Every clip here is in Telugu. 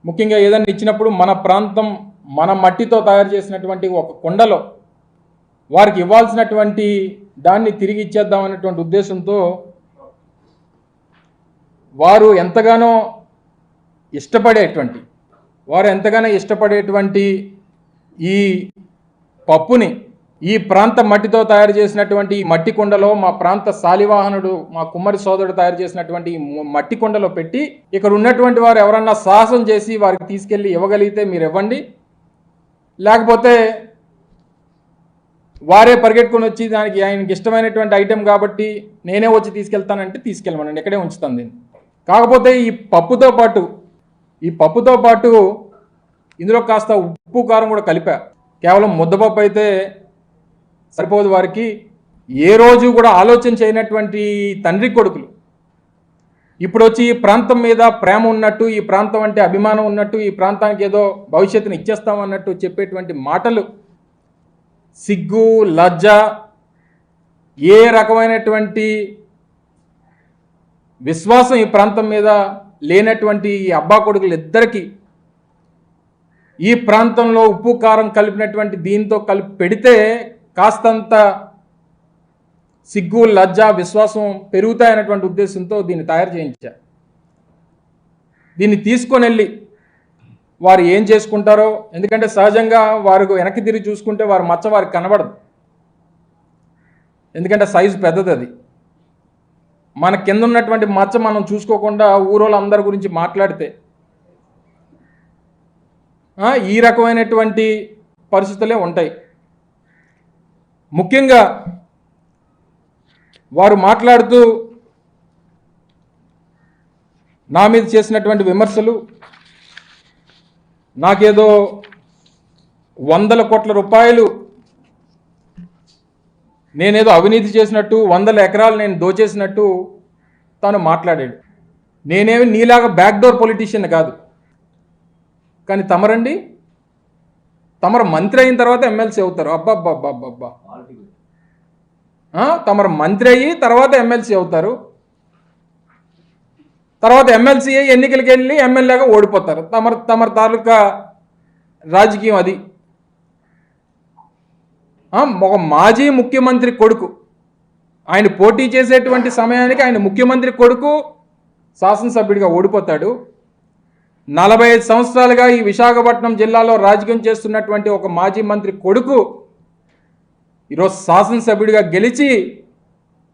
ముఖ్యంగా ఏదైనా ఇచ్చినప్పుడు మన ప్రాంతం మన మట్టితో తయారు చేసినటువంటి ఒక కుండలో వారికి ఇవ్వాల్సినటువంటి దాన్ని తిరిగి ఇచ్చేద్దాం అనేటువంటి ఉద్దేశంతో వారు ఎంతగానో ఇష్టపడేటువంటి ఈ పప్పుని ఈ ప్రాంత మట్టితో తయారు చేసినటువంటి ఈ మట్టి కుండలో మా ప్రాంత శాలివాహనుడు మా కుమ్మరి సోదరుడు తయారు చేసినటువంటి మట్టి కుండలో పెట్టి ఇక్కడ ఉన్నటువంటి వారు ఎవరన్నా సాహసం చేసి వారికి తీసుకెళ్ళి ఇవ్వగలిగితే మీరు ఇవ్వండి, లేకపోతే వారే పరిగెట్టుకుని వచ్చి దానికి ఆయనకి ఇష్టమైనటువంటి ఐటెం కాబట్టి నేనే వచ్చి తీసుకెళ్తానంటే తీసుకెళ్ళమనండి, ఇక్కడే ఉంచుతాను దీన్ని. కాకపోతే ఈ పప్పుతో పాటు ఇందులో కాస్త ఉప్పు కారం కూడా కలిపా. కేవలం ముద్దపప్పు అయితే సరిపోదు వారికి. ఏ రోజు కూడా ఆలోచన చేయనటువంటి తండ్రి కొడుకులు ఇప్పుడు వచ్చి ఈ ప్రాంతం మీద ప్రేమ ఉన్నట్టు, ఈ ప్రాంతం అంటే అభిమానం ఉన్నట్టు, ఈ ప్రాంతానికి ఏదో భవిష్యత్తుని ఇచ్చేస్తామన్నట్టు చెప్పేటువంటి మాటలు సిగ్గు లజ్జ, ఏ రకమైనటువంటి విశ్వాసం ఈ ప్రాంతం మీద లేనటువంటి ఈ అబ్బా కొడుకులు ఇద్దరికి ఈ ప్రాంతంలో ఉప్పు కారం కలిపినటువంటి దీంతో కలిపి పెడితే కాస్తంత సిగ్గు లజ్జ విశ్వాసం పెరుగుతాయనేటువంటి ఉద్దేశంతో దీన్ని తయారు చేయించారు. దీన్ని తీసుకొని వెళ్ళి వారు ఏం చేసుకుంటారో, ఎందుకంటే సహజంగా వారు వెనక్కి తిరిగి చూసుకుంటే వారి మచ్చ వారికి కనబడదు, ఎందుకంటే సైజు పెద్దది. అది మన కింద ఉన్నటువంటి మచ్చ మనం చూసుకోకుండా ఊరోళ్ళందరి గురించి మాట్లాడితే ఈ రకమైనటువంటి పరిస్థితులే ఉంటాయి. ముఖ్యంగా వారు మాట్లాడుతూ నా మీద చేసినటువంటి విమర్శలు నాకేదో 100 కోట్ల రూపాయలు నేనేదో అవినీతి చేసినట్టు, 100 ఎకరాలు నేను దోచేసినట్టు తాను మాట్లాడాడు. నేనేమి నీలాగా బ్యాక్డోర్ పొలిటీషియన్ కాదు, కానీ తమరండి, తమరు మంత్రి అయిన తర్వాత ఎమ్మెల్సీ అవుతారు. అబ్బబ్బబ్బబ్బబ్బా, తమరు మంత్రి అయ్యి తర్వాత ఎమ్మెల్సీ అవుతారు, తర్వాత ఎమ్మెల్సీ అయ్యి ఎన్నికలకి వెళ్ళి ఎమ్మెల్యేగా ఓడిపోతారు. తమర తాలూకా రాజకీయం అది. ఒక మాజీ ముఖ్యమంత్రి కొడుకు, ఆయన పోటీ చేసేటువంటి సమయానికి ఆయన ముఖ్యమంత్రి కొడుకు శాసనసభ్యుడిగా ఓడిపోతాడు. 45 సంవత్సరాలుగా ఈ విశాఖపట్నం జిల్లాలో రాజకీయం చేస్తున్నటువంటి ఒక మాజీ మంత్రి కొడుకు ఈరోజు శాసనసభ్యుడిగా గెలిచి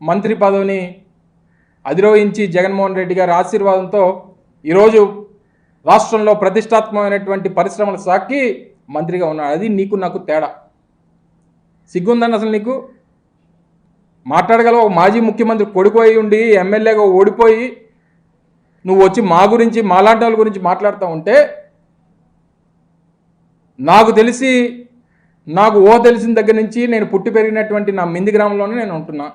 మంత్రి పదవిని అధిరోహించి జగన్మోహన్ రెడ్డి గారి ఆశీర్వాదంతో ఈరోజు రాష్ట్రంలో ప్రతిష్టాత్మకమైనటువంటి పరిశ్రమల శాఖకి మంత్రిగా ఉన్నాడు. అది నీకు నాకు తేడా. సిగ్గుందండి అసలు నీకు? మాట్లాడగలవు? ఒక మాజీ ముఖ్యమంత్రి కొడుకు అయి ఉండి ఎమ్మెల్యేగా ఓడిపోయి నువ్వు వచ్చి మా గురించి మాలాంటి వాళ్ళ గురించి మాట్లాడుతూ ఉంటే, నాకు తెలిసిన దగ్గర నుంచి నేను పుట్టి పెరిగినటువంటి నా మింది గ్రామంలోనే నేను ఉంటున్నా.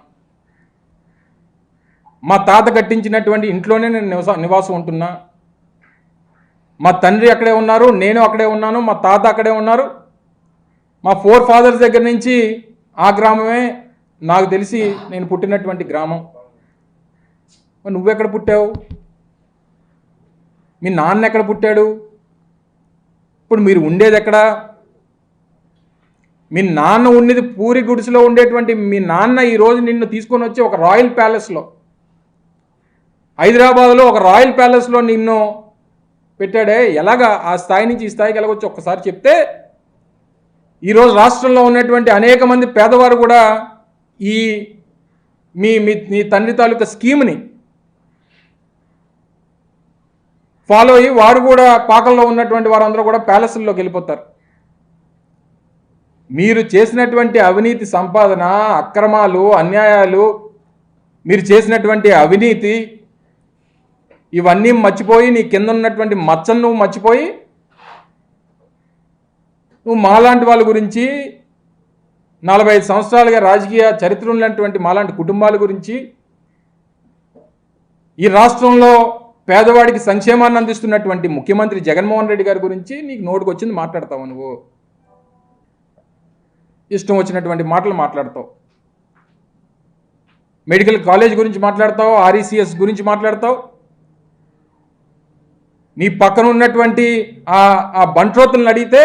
మా తాత కట్టించినటువంటి ఇంట్లోనే నేను నివాసం ఉంటున్నా. మా తండ్రి అక్కడే ఉన్నారు, నేను అక్కడే ఉన్నాను, మా తాత అక్కడే ఉన్నారు. మా 4 ఫాదర్స్ దగ్గర నుంచి ఆ గ్రామమే నాకు తెలిసి నేను పుట్టినటువంటి గ్రామం. నువ్వెక్కడ పుట్టావు? మీ నాన్న ఎక్కడ పుట్టాడు? ఇప్పుడు మీరు ఉండేది ఎక్కడ? మీ నాన్న ఉండేది పూరి గుడిసెలో ఉండేటువంటి మీ నాన్న ఈరోజు నిన్ను తీసుకొని వచ్చి ఒక రాయల్ ప్యాలెస్లో, హైదరాబాద్లో ఒక రాయల్ ప్యాలెస్లో నిన్ను పెట్టాడే. ఎలాగా ఆ స్థాయి నుంచి ఈ స్థాయికి వెళ్ళవచ్చు ఒక్కసారి చెప్తే, ఈరోజు రాష్ట్రంలో ఉన్నటువంటి అనేక మంది పేదవారు కూడా ఈ మీ తండ్రి తాలూకా స్కీమ్ని ఫాలో అయ్యి వారు కూడా పాకల్లో ఉన్నటువంటి వారందరూ కూడా ప్యాలెస్ల్లోకి వెళ్ళిపోతారు. మీరు చేసినటువంటి అవినీతి సంపాదన, అక్రమాలు, అన్యాయాలు, మీరు చేసినటువంటి అవినీతి ఇవన్నీ మర్చిపోయి, నీ కింద ఉన్నటువంటి మచ్చను నువ్వు మర్చిపోయి, నువ్వు మాలాంటి వాళ్ళ గురించి, 45 సంవత్సరాలుగా రాజకీయ చరిత్ర ఉన్నటువంటి మాలాంటి కుటుంబాల గురించి, ఈ రాష్ట్రంలో పేదవాడికి సంక్షేమాన్ని అందిస్తున్నటువంటి ముఖ్యమంత్రి జగన్మోహన్ రెడ్డి గారి గురించి నీకు నోటికి వచ్చింది మాట్లాడతావు. నువ్వు ఇష్టం వచ్చినటువంటి మాటలు మాట్లాడతావు. మెడికల్ కాలేజ్ గురించి మాట్లాడతావు, ఆర్ఈసిఎస్ గురించి మాట్లాడతావు. నీ పక్కన ఉన్నటువంటి ఆ బంట్రోతులను అడిగితే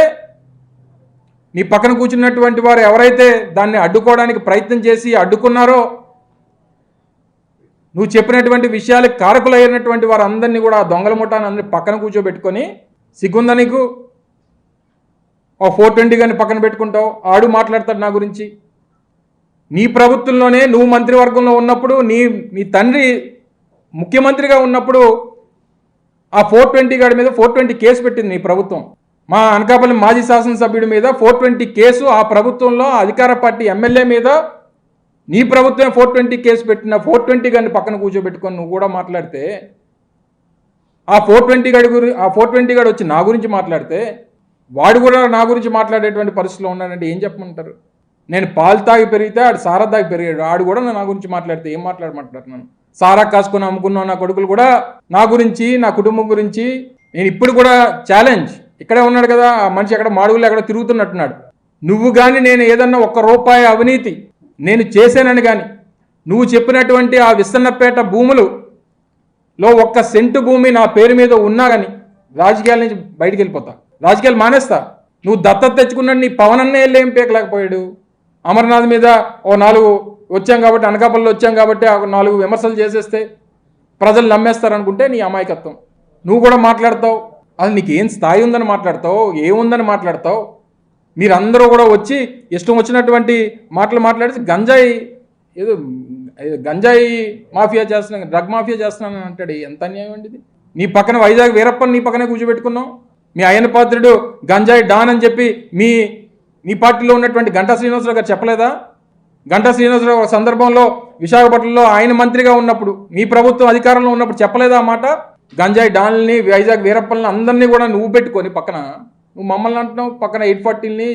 నీ పక్కన కూర్చున్నటువంటి వారు ఎవరైతే దాన్ని అడ్డుకోవడానికి ప్రయత్నం చేసి అడ్డుకున్నారో నువ్వు చెప్పినటువంటి విషయాలకు కారకులైనటువంటి వారు అందరినీ కూడా దొంగల ముఠాన్ని అందరినీ పక్కన కూర్చోబెట్టుకొని సిగ్గుందా నీకు? ఓ 420 గారిని పక్కన పెట్టుకుంటావు, ఆడు మాట్లాడతాడు నా గురించి. నీ ప్రభుత్వంలోనే నువ్వు మంత్రివర్గంలో ఉన్నప్పుడు నీ తండ్రి ముఖ్యమంత్రిగా ఉన్నప్పుడు ఆ 420 గాడి మీద 420 కేసు పెట్టింది నీ ప్రభుత్వం. మా అనకాపల్లి మాజీ శాసనసభ్యుడి మీద 420 కేసు ఆ ప్రభుత్వంలో అధికార పార్టీ ఎమ్మెల్యే మీద నీ ప్రభుత్వం 420 కేసు పెట్టిన 420 గారిని పక్కన కూర్చోబెట్టుకొని నువ్వు కూడా మాట్లాడితే ఆ 420 గాడు వచ్చి నా గురించి మాట్లాడితే వాడు కూడా నా గురించి మాట్లాడేటువంటి పరిస్థితిలో ఉన్నాడంటే ఏం చెప్పమంటారు? నేను పాలు తాగి పెరిగితే ఆడు సారా తాగి పెరిగాడు, ఆడు కూడా నా గురించి మాట్లాడితే ఏం మాట్లాడమంటున్నారు? సారా కాసుకొని అమ్ముకున్న నా కొడుకులు కూడా నా గురించి, నా కుటుంబం గురించి. నేను ఇప్పుడు కూడా ఛాలెంజ్, ఇక్కడే ఉన్నాడు కదా ఆ మనిషి, ఎక్కడ మాడుగులు ఎక్కడ తిరుగుతున్నట్టున్నాడు. నువ్వు కానీ నేను ఏదన్నా ₹1 అవినీతి నేను చేశానని కానీ నువ్వు చెప్పినటువంటి ఆ విస్తన్నపేట భూములలో 1 సెంటు భూమి నా పేరు మీద ఉన్నా కానీ రాజకీయాల నుంచి బయటికి వెళ్ళిపోతా, రాజకీయాలు మానేస్తా. నువ్వు దత్తత తెచ్చుకున్నాడు, నీ పవన్ అన్న వెళ్ళి ఏం పేకలేకపోయాడు. అమర్నాథ్ మీద ఓ 4 వచ్చాం కాబట్టి, అనకాపల్లిలో వచ్చాం కాబట్టి 4 విమర్శలు చేసేస్తే ప్రజలు నమ్మేస్తారనుకుంటే నీ అమాయకత్వం. నువ్వు కూడా మాట్లాడతావు, అది నీకు ఏం స్థాయి ఉందని మాట్లాడతావు, ఏముందని మాట్లాడతావు? మీరందరూ కూడా వచ్చి ఇష్టం వచ్చినటువంటి మాటలు మాట్లాడితే గంజాయి మాఫియా చేస్తున్నాను, డ్రగ్ మాఫియా చేస్తున్నాను అంటాడు. ఎంత అన్యాయం అండి ఇది? నీ పక్కన వైజాగ్ వీరప్పని నీ పక్కనే కూర్చోబెట్టుకున్నావు. మీ అయ్యన పాత్రుడు గంజాయి డాన్ అని చెప్పి మీ పార్టీలో ఉన్నటువంటి గంటా శ్రీనివాసరావు గారు చెప్పలేదా? గంటా శ్రీనివాసరావు ఒక సందర్భంలో విశాఖపట్నంలో ఆయన మంత్రిగా ఉన్నప్పుడు, మీ ప్రభుత్వం అధికారంలో ఉన్నప్పుడు చెప్పలేదా మాట? గంజాయి డాన్లని, వైజాగ్ వీరప్పల్ని అందరినీ కూడా నువ్వు పెట్టుకొని పక్కన, నువ్వు మమ్మల్ని అంటున్నావు పక్కన 840ని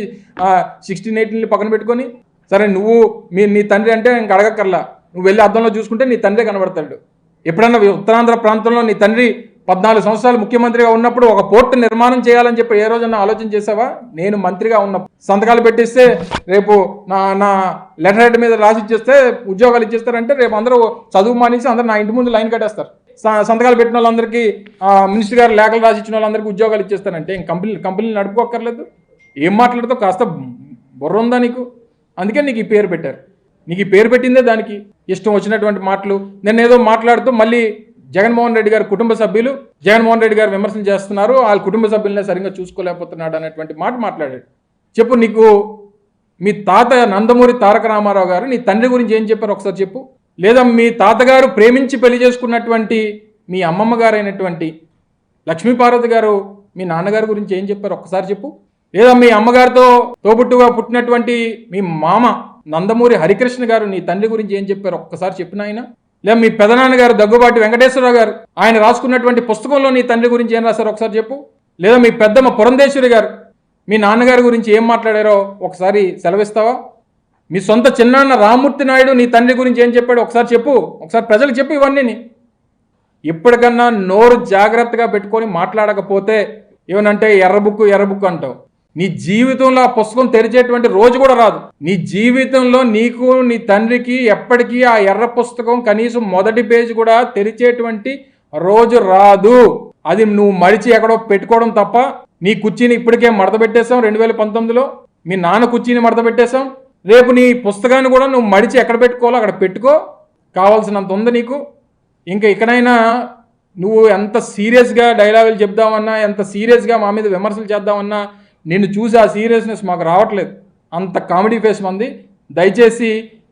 1680ని పక్కన పెట్టుకొని. సరే నువ్వు నీ తండ్రి అంటే ఇంక అడగక్కర్లా, నువ్వు వెళ్ళి అద్దంలో చూసుకుంటే నీ తండ్రి కనబడతాడు. ఎప్పుడన్నా ఉత్తరాంధ్ర ప్రాంతంలో నీ తండ్రి 14 సంవత్సరాలు ముఖ్యమంత్రిగా ఉన్నప్పుడు ఒక పోర్టు నిర్మాణం చేయాలని చెప్పి ఏ రోజన్నా ఆలోచన చేసావా? నేను మంత్రిగా ఉన్నప్పుడు సంతకాలు పెట్టిస్తే రేపు నా లెటర్ హెడ్ మీద రాసి ఇచ్చేస్తే ఉద్యోగాలు ఇచ్చేస్తారంటే రేపు అందరూ చదువు మానేసి అందరూ నా ఇంటి ముందు లైన్ కట్టేస్తారు. సంతకాలు పెట్టిన వాళ్ళందరికీ మినిస్టర్ గారు లేఖలు రాసి ఇచ్చిన వాళ్ళందరికీ ఉద్యోగాలు ఇచ్చేస్తారంటే ఇంక కంపెనీలు నడుపుకోక్కర్లేదు. ఏం మాట్లాడతావు? కాస్త బుర్ర ఉందా నీకు? అందుకే నీకు ఈ పేరు పెట్టారు. నీకు ఈ పేరు పెట్టిందే దానికి. ఇష్టం వచ్చినటువంటి మాటలు. నేను ఏదో మాట్లాడుతూ మళ్ళీ జగన్మోహన్ రెడ్డి గారి కుటుంబ సభ్యులు జగన్మోహన్ రెడ్డి గారు విమర్శలు చేస్తున్నారు, వాళ్ళ కుటుంబ సభ్యులనే సరిగ్గా చూసుకోలేకపోతున్నాడు అనేటువంటి మాట మాట్లాడాడు. చెప్పు, నీకు మీ తాత నందమూరి తారక రామారావు గారు నీ తండ్రి గురించి ఏం చెప్పారు ఒకసారి చెప్పు. లేదా మీ తాతగారు ప్రేమించి పెళ్లి చేసుకున్నటువంటి మీ అమ్మమ్మ గారు అయినటువంటి లక్ష్మీపార్వతి గారు మీ నాన్నగారి గురించి ఏం చెప్పారు ఒక్కసారి చెప్పు. లేదా మీ అమ్మగారితో తోబుట్టుగా పుట్టినటువంటి మీ మామ నందమూరి హరికృష్ణ గారు నీ తండ్రి గురించి ఏం చెప్పారు ఒక్కసారి చెప్పిన ఆయన. లేదా మీ పెదనాన్నగారు దగ్గుబాటి వెంకటేశ్వరరావు గారు ఆయన రాసుకున్నటువంటి పుస్తకంలో నీ తండ్రి గురించి ఏం రాశారు ఒకసారి చెప్పు. లేదా మీ పెద్దమ్మ పురంధేశ్వరి గారు మీ నాన్నగారి గురించి ఏం మాట్లాడారో ఒకసారి సెలవిస్తావా? మీ సొంత చిన్నాన్న రామ్మూర్తి నాయుడు నీ తండ్రి గురించి ఏం చెప్పాడు ఒకసారి చెప్పు. ఒకసారి ప్రజలకు చెప్పు ఇవన్నీ. ఇప్పటికన్నా నోరు జాగ్రత్తగా పెట్టుకొని మాట్లాడకపోతే ఏమనంటే ఎర్రబుక్కు అంటావు. నీ జీవితంలో ఆ పుస్తకం తెరిచేటువంటి రోజు కూడా రాదు. నీ జీవితంలో నీకు నీ తండ్రికి ఎప్పటికీ ఆ ఎర్ర పుస్తకం కనీసం మొదటి పేజీ కూడా తెరిచేటువంటి రోజు రాదు. అది నువ్వు మడిచి ఎక్కడో పెట్టుకోవడం తప్ప. నీ కుర్చీని ఇప్పటికే మడత పెట్టేశాం 2019లో. మీ నాన్న కుర్చీని మడత పెట్టేశాం. రేపు నీ పుస్తకాన్ని కూడా నువ్వు మడిచి ఎక్కడ పెట్టుకోవాలో అక్కడ పెట్టుకో. కావాల్సినంత ఉంది నీకు. ఇంకా ఇక్కడైనా నువ్వు ఎంత సీరియస్గా డైలాగులు చెప్దామన్నా, ఎంత సీరియస్గా మా మీద విమర్శలు చేద్దామన్నా నిన్ను చూసి ఆ సీరియస్నెస్ మాకు రావట్లేదు. అంత కామెడీ ఫేస్ మంది. దయచేసి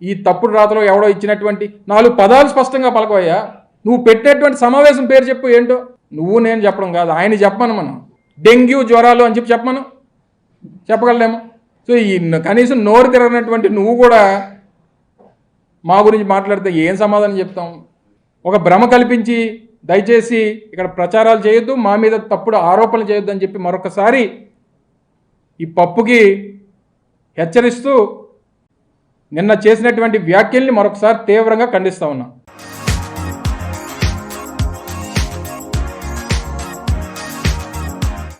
ఈ తప్పుడు రాతలో ఎవడో ఇచ్చినటువంటి 4 పదాలు స్పష్టంగా పలకవయ్యా. నువ్వు పెట్టేటువంటి సమావేశం పేరు చెప్పు ఏంటో. నువ్వు నేను చెప్పడం కాదు, ఆయన చెప్పమను. మనం డెంగ్యూ జ్వరాలు అని చెప్పమను, చెప్పగలలేమో. సో ఈ కనీసం నోరు తిరగనటువంటి నువ్వు కూడా మా గురించి మాట్లాడితే ఏం సమాధానం చెప్తాం? ఒక భ్రమ కల్పించి దయచేసి ఇక్కడ ప్రచారాలు చేయొద్దు, మా మీద తప్పుడు ఆరోపణలు చేయొద్దు అని చెప్పి మరొకసారి ఈ పప్పుకి హెచ్చరిస్తూ నిన్న చేసినటువంటి వ్యాఖ్యల్ని మరొకసారి తీవ్రంగా ఖండిస్తా ఉన్నా.